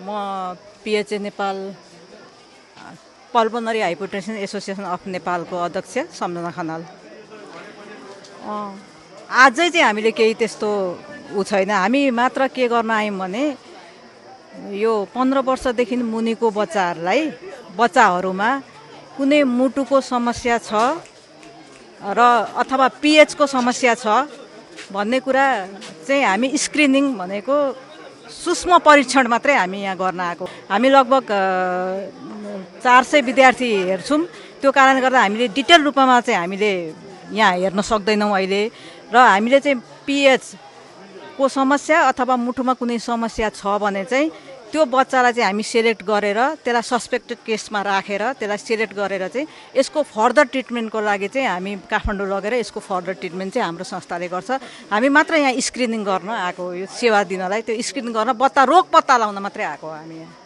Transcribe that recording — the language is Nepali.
म PHA Nepal pulmonary hypertension association of नेपालको अध्यक्ष सम्झना खनाल। आजै चाहिँ हामीले केही त्यस्तो छैन। हामी मात्र के गर्न आयौँ भने यो 15 वर्षदेखि मुनिको बच्चाहरूमा कुनै मुटुको समस्या छ र अथवा पिएचको समस्या छ भन्ने कुरा चाहिँ हामी स्क्रिनिङ भनेको सूक्ष्म परीक्षण मात्रै हामी यहाँ गर्न आएको। हामी लगभग 400 विद्यार्थी हेर्छौँ। त्यो कारणले गर्दा हामीले डिटेल रूपमा चाहिँ हामीले यहाँ हेर्न सक्दैनौँ अहिले। र हामीले चाहिँ पिएचको समस्या अथवा मुटुमा कुनै समस्या छ भने चाहिँ त्यो बच्चालाई चाहिँ हामी सेलेक्ट गरेर त्यसलाई सस्पेक्टेड केसमा राखेर त्यसलाई सेलेक्ट गरेर चाहिँ यसको फर्दर ट्रिटमेन्टको लागि चाहिँ हामी काठमाडौँ लगेर यसको फर्दर ट्रिटमेन्ट चाहिँ हाम्रो संस्थाले गर्छ। हामी मात्र यहाँ स्क्रिनिङ गर्न आएको, यो सेवा दिनलाई त्यो स्क्रिनिङ गर्न रोग पत्ता लगाउन मात्रै आएको हामी यहाँ।